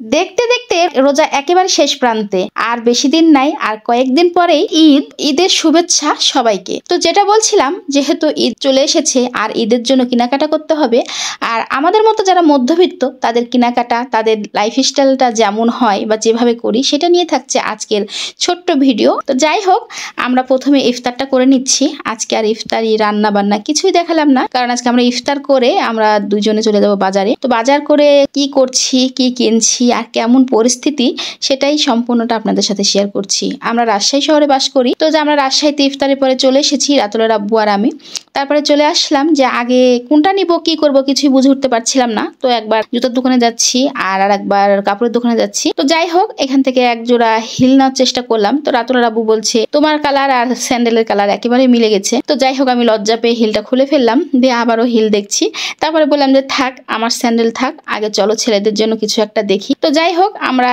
দেখতে দেখতে রোজা একেবারে শেষ প্রান্তে, আর বেশি দিন নাই, আর কয়েকদিন পরেই ঈদ। ঈদের শুভেচ্ছা সবাইকে। তো যেটা বলছিলাম, যেহেতু ঈদ চলে এসেছে আর ঈদের জন্য কেনাকাটা করতে হবে, আর আমাদের মতো যারা মধ্যবিত্ত তাদের কেনাকাটা, তাদের লাইফস্টাইলটা যেমন হয় বা যেভাবে করি সেটা নিয়ে থাকছে আজকের ছোট্ট ভিডিও। তো যাই হোক, আমরা প্রথমে ইফতারটা করে নিচ্ছি। আজকে আর ইফতারি রান্না বান্না কিছুই দেখালাম না, কারণ আজকে আমরা ইফতার করে আমরা দুজনে চলে যাবো বাজারে। তো বাজার করে কি করছি, কি কিনছি আর কেমন পরিস্থিতি, সেটাই সম্পূর্ণটা আপনাদের সাথে শেয়ার করছি। আমরা রাজশাহী শহরে বাস করি, তো যে আমরা রাজশাহীতে ইফতারের পরে চলে এসেছি, রাতুলের আব্বু আর আমি। তারপরে চলে আসলাম যে আগে কোনটা নিব, কি করব কিছুই বুঝে উঠতে পারছিলাম না। তো একবার জুতার দোকানে যাচ্ছি আর একবার কাপড়ের দোকানে যাচ্ছি। তো যাই হোক, এখান থেকে এক জোড়া হিল নেওয়ার চেষ্টা করলাম। তো রাতুলের আব্বু বলছে তোমার কালার আর স্যান্ডেলের কালার একেবারে মিলে গেছে। তো যাই হোক, আমি লজ্জা পেয়ে হিলটা খুলে ফেললাম, দিয়ে আবারও হিল দেখছি। তারপরে বললাম যে থাক, আমার স্যান্ডেল থাক, আগে চলো ছেলেদের জন্য কিছু একটা দেখি। তো যাই হোক, আমরা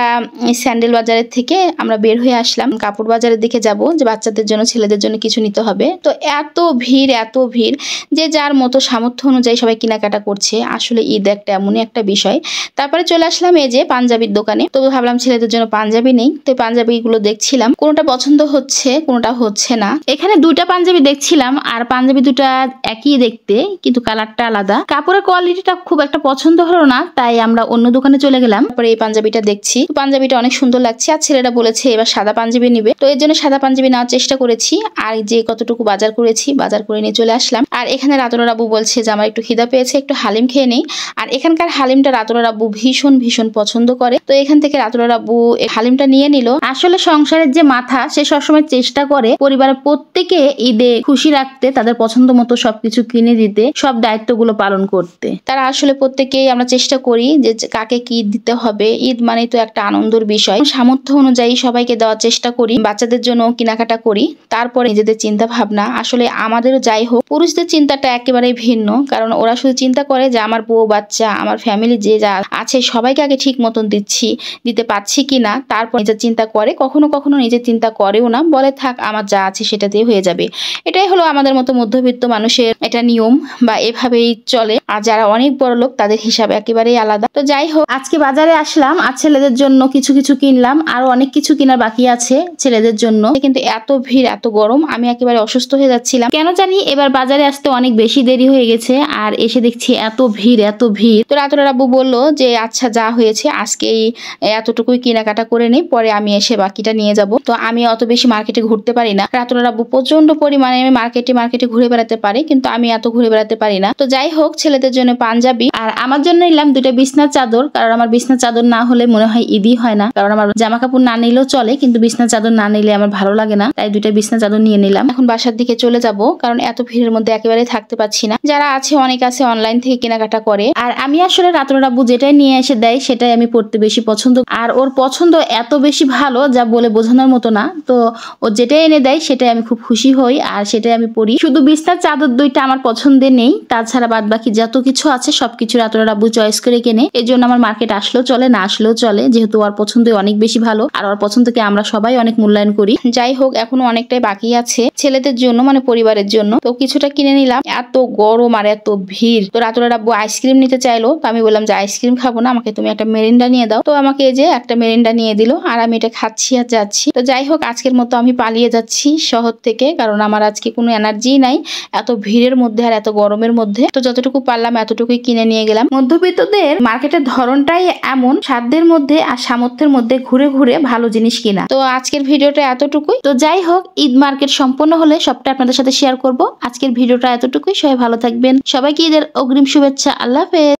স্যান্ডেল বাজারের থেকে আমরা বের হয়ে আসলাম কাপড় বাজারের দিকে যাব, যে বাচ্চাদের জন্য ছেলেদের জন্য কিছু নিতে হবে। তো এত ভিড়, এত ভিড়, যে যার মতো সামর্থ্য অনুযায়ী সবাই কেনাকাটা করছে। আসলে ঈদ একটা এমনই একটা বিষয়। তারপরে চলে আসলাম এই যে পাঞ্জাবির দোকানে। তো ভাবলাম ছেলেদের জন্য পাঞ্জাবি নেই, তো পাঞ্জাবিগুলো দেখছিলাম, কোনোটা পছন্দ হচ্ছে, কোনোটা হচ্ছে না। এখানে দুইটা পাঞ্জাবি দেখছিলাম, আর পাঞ্জাবি দুটা একই দেখতে, কিন্তু কালারটা আলাদা। কাপড়ের কোয়ালিটিটা খুব একটা পছন্দ হলো না, তাই আমরা অন্য দোকানে চলে গেলাম। তারপরে এই পাঞ্জাবিটা দেখছি, পাঞ্জাবিটা অনেক সুন্দর লাগছে, আর ছেলেরা বলেছে এবার সাদা পাঞ্জাবি নিবে। তো এর জন্য সাদা পাঞ্জাবি নেওয়ার চেষ্টা করেছি, আর যে কতটুকু বাজার করেছি, বাজার করে নিয়ে চলে আসলাম। আর এখানে রাতুলের আব্বু বলছে যে আমার একটু খিদা পেয়েছে, একটু হালিম খেয়ে নেই। আর এখানকার হালিমটা রাতুলের আব্বু ভীষণ ভীষণ পছন্দ করে। তো এখান থেকে রাতুলের আব্বু হালিমটা নিয়ে নিল। আসলে সংসারের যে মাথা, সে সবসময় চেষ্টা করে পরিবারের প্রত্যেকে ঈদে খুশি রাখতে, তাদের পছন্দ মতো সবকিছু কিনে দিতে, সব দায়িত্বগুলো পালন করতে। তারা আসলে প্রত্যেকেই আমরা চেষ্টা করি যে কাকে কি দিতে হবে। ঈদ মানে তো একটা আনন্দের বিষয়, সামর্থ্য অনুযায়ী সবাইকে দেওয়ার চেষ্টা করি। বাচ্চাদের জন্য কেনাকাটা করি, তারপরে নিজেদের চিন্তা ভাবনা। আসলে আমাদেরও যাই হোক, পুরুষদের চিন্তাটা একেবারেই ভিন্ন, কারণ ওরা শুধু চিন্তা করে যে আমার বউ বাচ্চা, আমার ফ্যামিলি যে যা আছে সবাইকে আগে ঠিক মতন দিতে পারছি কিনা, তারপর নিজের চিন্তা করে। কখনো কখনো নিজের চিন্তা করেও না, বলে থাক আমার যা আছে সেটাতেই হয়ে যাবে। এটাই হলো আমাদের মতো মধ্যবিত্ত মানুষের এটা নিয়ম, বা এভাবেই চলে। আর যারা অনেক বড় লোক, তাদের হিসাব একেবারেই আলাদা। তো যাই হোক, আজকে বাজারে আসলাম আর ছেলেদের জন্য কিছু কিছু কিনলাম, আরো অনেক কিছু কেনার বাকি আছে ছেলেদের জন্য। কিন্তু এত ভিড়, এত গরম, আমি একেবারে অসুস্থ হয়ে যাচ্ছিলাম। কেন জানি এবার বাজারে আসতে অনেক বেশি দেরি হয়ে গেছে, আর এসে দেখছি এত ভিড়, এত ভিড়। তো রাতুলের আব্বু বললো যে আচ্ছা যা হয়েছে আজকেই এতটুকুই কেনাকাটা করে নেই, পরে আমি এসে বাকিটা নিয়ে যাব। তো আমি অত বেশি মার্কেটে ঘুরতে পারি না। রাতুলের আব্বু প্রচন্ড পরিমাণে মার্কেটে ঘুরে বেড়াতে পারে, কিন্তু আমি এত ঘুরে বেড়াতে পারি না। তো যাই হোক, ছেলেদের জন্য পাঞ্জাবি, আর আমার জন্য নিলাম দুটো বিছনার চাদর, কারণ আমার বিছনার চাদর না হলে মনে হয় ঈদই হয় না। কারণ আমার জামা কাপড় না নিলেও চলে, কিন্তু বিছনার চাদর না নিলে আমার ভালো লাগে না, তাই দুটো বিছনার চাদর নিয়ে নিলাম। এখন বাসার দিকে চলে যাব, কারণ এত ভিড়ের মধ্যে একেবারে থাকতে পারছি না। যারা আছে, অনেক আছে অনলাইন থেকে কেনাকাটা করে, আর আমি আসলে রাতুলের আব্বু যেটাই নিয়ে এসে দেয় সেটাই আমি পড়তে বেশি পছন্দ। আর ওর পছন্দ এত বেশি ভালো, যা বলে বোঝানোর মতো না। তো ও যেটাই এনে দেয় সেটাই আমি খুব খুশি হই, আর সেটাই আমি পড়ি। শুধু বিছনার চাদর দুইটা আমার পছন্দের নেই, তাছাড়া বাদ বাকি যত কিছু আছে সবকিছু রাতুলের আব্বু চয়েস করে কেনে। এই জন্য আমার মার্কেট আসলেও চলে, না আসলেও চলে, যেহেতু ওর পছন্দই অনেক বেশি ভালো, আর ওর পছন্দকে আমরা সবাই অনেক মূল্যায়ন করি। যাই হোক, এখনো অনেকটাই বাকি আছে ছেলেদের জন্য, মানে পরিবারের জন্য। তো কিছুটা কিনে নিলাম। এত গরম আর এত ভিড়। তো রাতুলের আব্বু আইসক্রিম নিতে চাইলো, তো আমি বললাম যে আইসক্রিম খাবো না, আমাকে তুমি একটা মেরিন্ডা নিয়ে দাও। তো আমাকে এই যে একটা মেরিন্ডা নিয়ে দিল, আর আমি এটা খাচ্ছি আর যাচ্ছি। তো যাই হোক, আজকের মতো আমি পালিয়ে যাচ্ছি শহর থেকে, কারণ আমার আজকে কোনো এনার্জি নাই এত ভিড়ের মধ্যে আর এত গরমের মধ্যে। তো যতটুকু পারলাম এতটুকুই কিনে নিয়ে গেলাম। মধ্যবিত্তদের মার্কেটের ধরনটাই এমন, সাধ্যের মধ্যে আর সামর্থ্যের মধ্যে ঘুরে ঘুরে ভালো জিনিস কিনা। তো আজকের ভিডিওটা এতটুকুই। তো যাই হোক, ঈদ মার্কেট সম্পন্ন হলে সবটা আপনাদের সাথে শেয়ার করব। আজকের ভিডিওটা এতটুকুই। সবাই ভালো থাকবেন, সবাইকে ঈদের অগ্রিম শুভেচ্ছা। আল্লাহ হাফেজ।